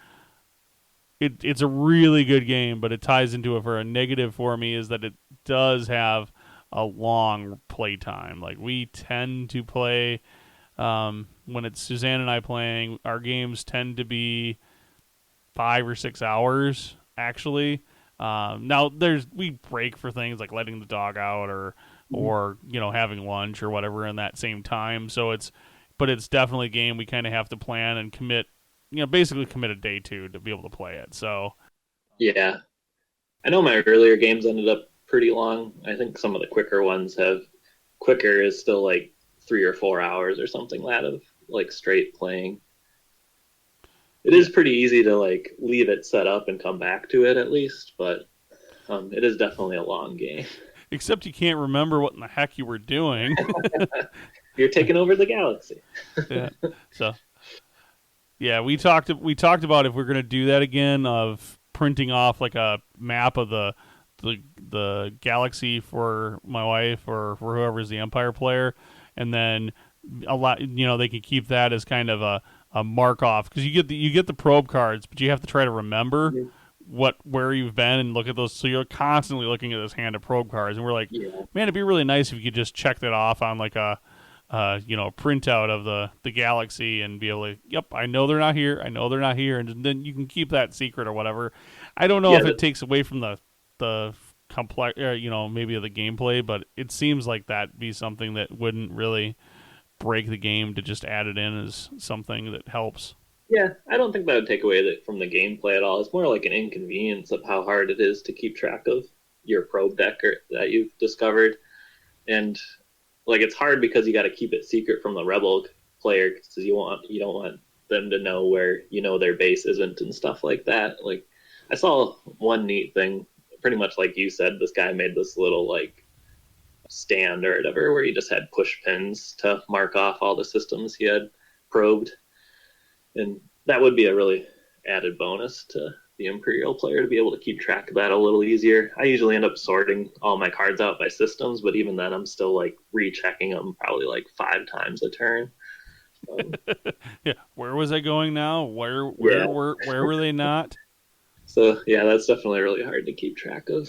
It's a really good game, but it ties into it for a negative for me is that it does have a long play time. Like we tend to play when it's Suzanne and I playing. Our games tend to be 5 or 6 hours actually. Now we break for things like letting the dog out Mhm. or having lunch or whatever in that same time. But it's definitely a game we kind of have to plan and commit. Basically commit a day to be able to play it. So Yeah, I know my earlier games ended up pretty long. I think some of the quicker ones have quicker is still like 3 or 4 hours or something that of like straight playing. It yeah, is pretty easy to like leave it set up and come back to it at least, but it is definitely a long game. except you can't remember what in the heck you were doing. You're taking over the galaxy. Yeah. So yeah, we talked about if we're gonna do that again of printing off like a map of the galaxy for my wife or for whoever's the Empire player, and then a lot they can keep that as kind of a mark off because you get the probe cards, but you have to try to remember where you've been and look at those. So you're constantly looking at this hand of probe cards, and we're like, Yeah. man, it'd be really nice if you could just check that off on like a printout of the galaxy and be able to, yep, I know they're not here. I know they're not here, and then you can keep that secret or whatever. I don't know Yeah, if it takes away from the complex, maybe of the gameplay, but it seems like that'd be something that wouldn't really break the game to just add it in as something that helps. yeah, I don't think that would take away from the gameplay at all. It's more like an inconvenience of how hard it is to keep track of your probe deck that you've discovered, and like it's hard because you got to keep it secret from the rebel player because you don't want them to know where their base isn't and stuff like that. Like I saw one neat thing, pretty much like you said. This guy made this little like stand or whatever where he just had push pins to mark off all the systems he had probed, and that would be a really added bonus to the Imperial player to be able to keep track of that a little easier. I usually end up sorting all my cards out by systems, but even then, I'm still like rechecking them probably like 5 times a turn. Um, Yeah, where was I going now? Where yeah, where were they not? so yeah, that's definitely really hard to keep track of.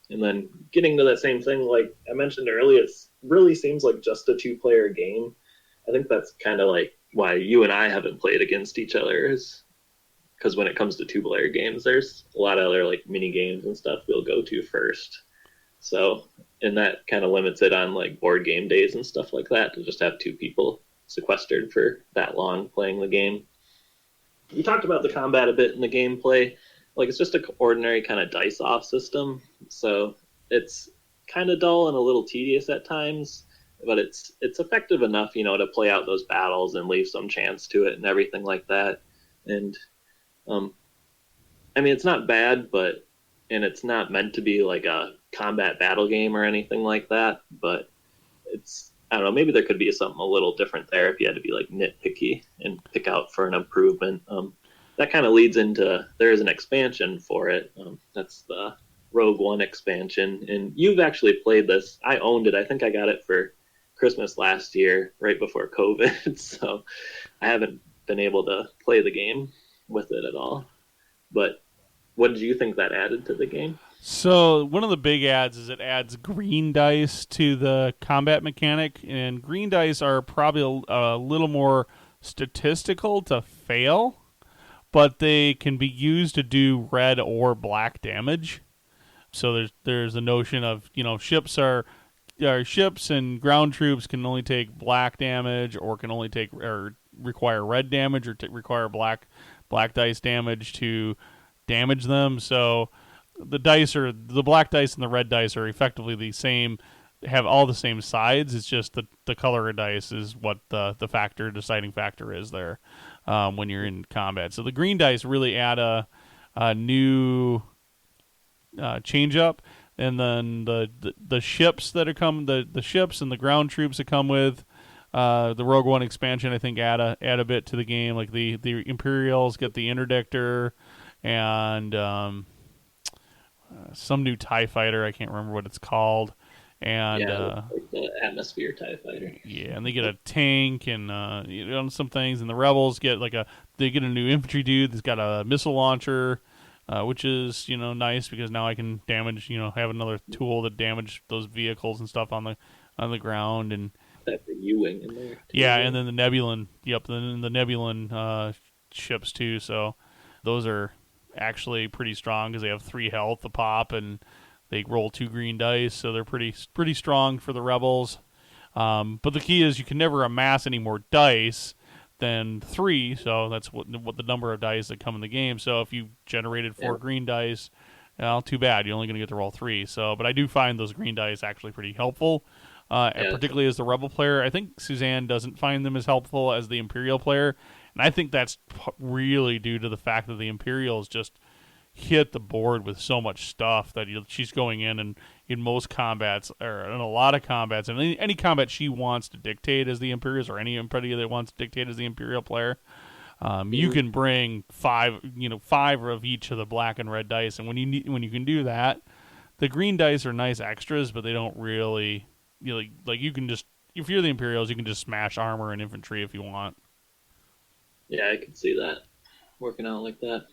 And then getting to that same thing, like I mentioned earlier, it really seems like just a two-player game. I think that's kind of like why you and I haven't played against each other is because when it comes to two-player games, there's a lot of other like mini games and stuff we'll go to first. So, and that kind of limits it on like board game days and stuff like that to just have two people sequestered for that long playing the game. You talked about the combat a bit in the gameplay. Like it's just an ordinary kind of dice off system, so it's kind of dull and a little tedious at times, but it's effective enough, to play out those battles and leave some chance to it and everything like that. And um, I mean, it's not bad, and it's not meant to be like a combat battle game or anything like that. But I don't know, maybe there could be something a little different there if you had to be like nitpicky and pick out for an improvement. That kind of leads into there is an expansion for it. That's the Rogue One expansion, and you've actually played this. I owned it. I think I got it for Christmas last year, right before COVID. So I haven't been able to play the game with it at all. But what did you think that added to the game? So one of the big adds is it adds green dice to the combat mechanic, and green dice are probably a little more statistical to fail, but they can be used to do red or black damage. So there's a notion of ships and ground troops can only take black damage or can only take or require red damage or require black dice damage to damage them. So the dice are the black dice and the red dice are effectively the same, have all the same sides. It's just the color of dice is what the factor deciding factor is there when you're in combat. So the green dice really add a new change up, and then the ships that are come the ships and the ground troops that come with the Rogue One expansion, I think add a bit to the game. Like the Imperials get the interdictor and some new TIE fighter. I can't remember what it's called. And Yeah, like the atmosphere TIE fighter. yeah, and they get a tank and some things. And the rebels get they get a new infantry dude that's got a missile launcher, which is nice because now I can damage have another tool to damage those vehicles and stuff on the ground. And That the U-wing in there. Too, yeah, right? and then the Nebulan. Yep, the Nebulan ships too. So those are actually pretty strong because they have 3 health a pop and they roll 2 green dice, so they're pretty strong for the rebels. But the key is you can never amass any more dice than 3. So that's what the number of dice that come in the game. So if you generated 4 green dice, well, too bad. You're only going to get to roll 3. So, but I do find those green dice actually pretty helpful. And particularly as the rebel player, I think Suzanne doesn't find them as helpful as the Imperial player, and I think that's really due to the fact that the Imperials just hit the board with so much stuff that she's going in and in most combats or in a lot of combats and any combat she wants to dictate as the Imperials or anybody that wants to dictate as the Imperial player. You can bring 5 of each of the black and red dice, and when you can do that, the green dice are nice extras, but they don't really like you can just if you're the Imperials, you can just smash armor and infantry if you want. Yeah, I could see that working out like that.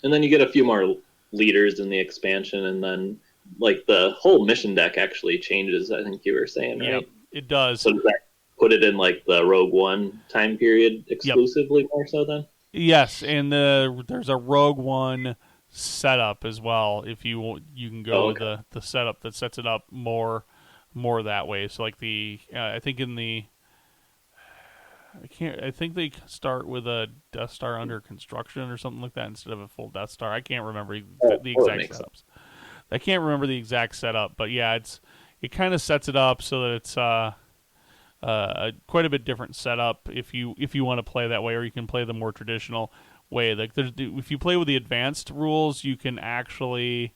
And then you get a few more leaders in the expansion, and then like the whole mission deck actually changes. I think you were saying, right? Yep, it does. So does that put it in like the Rogue One time period exclusively more so then? Yes, and there's a Rogue One setup as well. If you can go with the setup that sets it up more that way. So like I think in the I think they start with a Death Star under construction or something like that instead of a full Death Star. I can't remember the exact setups. I can't remember the exact setup, but yeah, it kind of sets it up so that it's quite a bit different setup if you want to play that way, or you can play the more traditional way. Like if you play with the advanced rules, you can actually,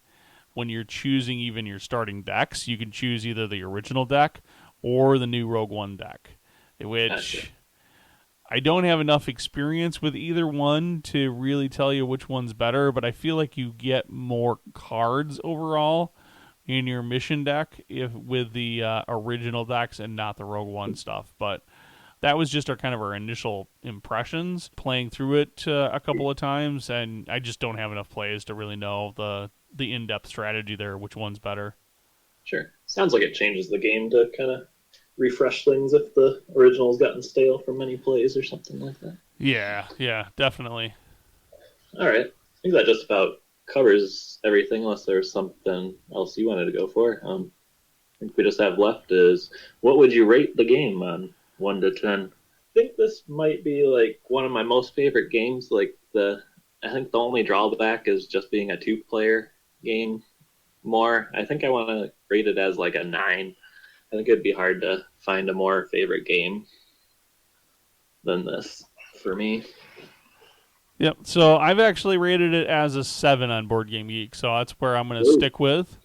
when you're choosing even your starting decks, you can choose either the original deck or the new Rogue One deck, which. Gotcha. I don't have enough experience with either one to really tell you which one's better, but I feel like you get more cards overall in your mission deck with the original decks and not the Rogue One stuff. But that was just our initial impressions playing through it a couple of times, and I just don't have enough plays to really know the in-depth strategy there, which one's better. Sure. Sounds like it changes the game to kind of refresh things if the original's gotten stale from many plays or something like that. Yeah, definitely. All right. I think that just about covers everything unless there's something else you wanted to go for. I think we just have left is what would you rate the game on 1 to 10? I think this might be like one of my most favorite games. I think the only drawback is just being a 2-player game more. I think I want to rate it as like a 9. I think it'd be hard to find a more favorite game than this for me. Yep. So I've actually rated it as a 7 on Board Game Geek, so that's where I'm going to stick with.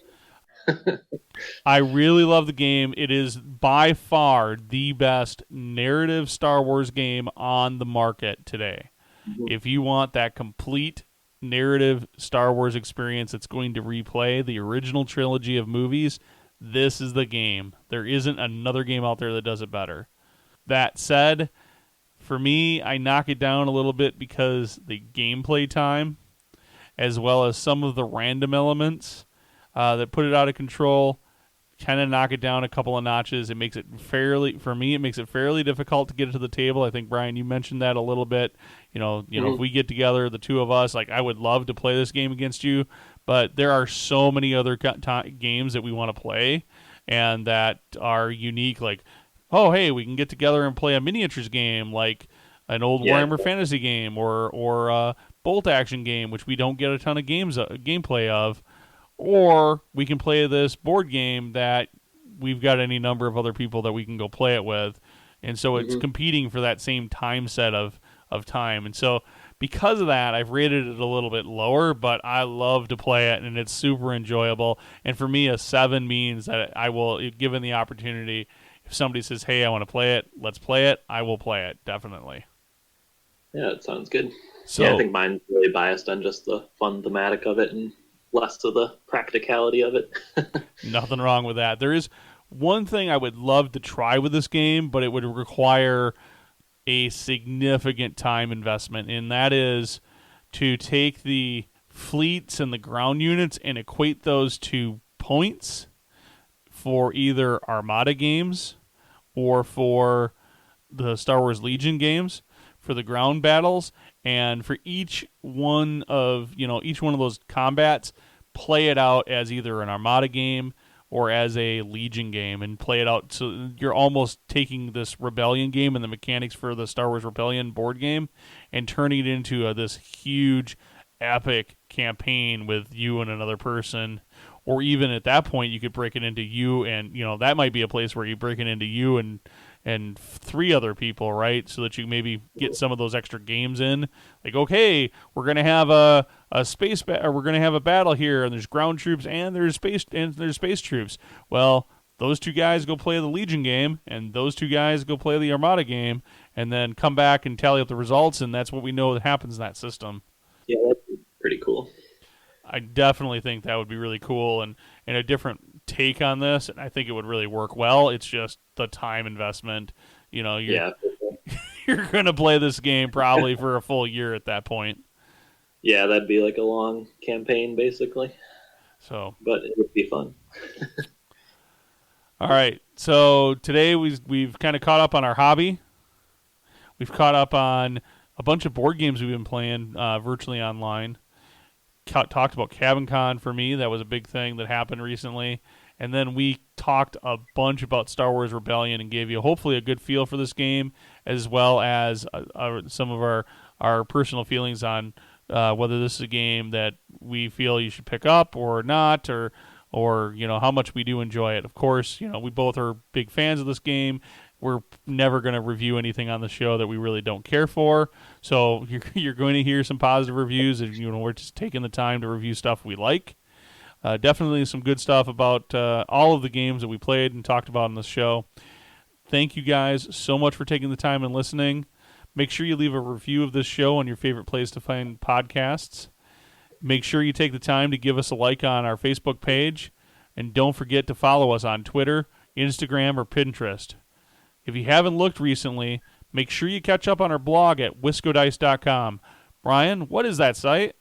I really love the game. It is by far the best narrative Star Wars game on the market today. Mm-hmm. If you want that complete narrative Star Wars experience that's going to replay the original trilogy of movies, this is the game. There isn't another game out there that does it better. That said, for me, I knock it down a little bit because the gameplay time, as well as some of the random elements that put it out of control, kind of knock it down a couple of notches. It makes it fairly difficult to get it to the table. I think, Brian, you mentioned that a little bit. If we get together, the two of us, like I would love to play this game against you, but there are so many other games that we want to play and that are unique. Like, oh, hey, we can get together and play a miniatures game like an old Warhammer Fantasy game or a bolt action game, which we don't get a ton of gameplay of. or we can play this board game that we've got any number of other people that we can go play it with. And so it's Hmm. competing for that same time set of time. And so because of that, I've rated it a little bit lower, but I love to play it and it's super enjoyable. And for me, a 7 means that I will, given the opportunity, if somebody says, hey, I want to play it, let's play it, I will play it, definitely. Yeah, it sounds good. Yeah, I So think mine's really biased on just the fun thematic of it and less of the practicality of it. nothing wrong with that. There is one thing I would love to try with this game, but it would require a significant time investment, and that is to take the fleets and the ground units and equate those to points for either Armada games or for the Star Wars Legion games for the ground battles, and for each one of those combats, play it out as either an Armada game or as a Legion game, and play it out so you're almost taking this Rebellion game and the mechanics for the Star Wars Rebellion board game and turning it into this huge epic campaign with you and another person. Or even at that point you could break it into you and that might be a place where you break it into you and 3 other people, right? So that you maybe get some of those extra games in. Like, okay, we're gonna have or we're gonna have a battle here, and there's ground troops and there's space troops. Well, those 2 guys go play the Legion game, and those 2 guys go play the Armada game, and then come back and tally up the results, and that's what we know that happens in that system. Yeah, that's pretty cool. I definitely think that would be really cool and a different take on this, and I think it would really work well. It's just the time investment. You're Yeah, you're gonna play this game probably for a full year at that point. yeah, that'd be like a long campaign basically, So, but it would be fun. all right. So today we've kind of caught up on our hobby. We've caught up on a bunch of board games we've been playing virtually online. Talked about Cabin Con for me. That was a big thing that happened recently. And then we talked a bunch about Star Wars Rebellion and gave you hopefully a good feel for this game, as well as some of our personal feelings on whether this is a game that we feel you should pick up or not, or how much we do enjoy it. Of course, we both are big fans of this game. We're never going to review anything on the show that we really don't care for. So you're going to hear some positive reviews, and we're just taking the time to review stuff we like. Definitely some good stuff about all of the games that we played and talked about in this show. Thank you guys so much for taking the time and listening. Make sure you leave a review of this show on your favorite place to find podcasts. Make sure you take the time to give us a like on our Facebook page. And don't forget to follow us on Twitter, Instagram, or Pinterest. If you haven't looked recently, make sure you catch up on our blog at WiscoDice.com. Brian, what is that site?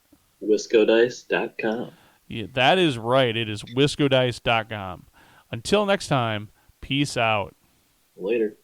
WiscoDice.com. Yeah, that is right. It is WiscoDice.com. Until next time, peace out. Later.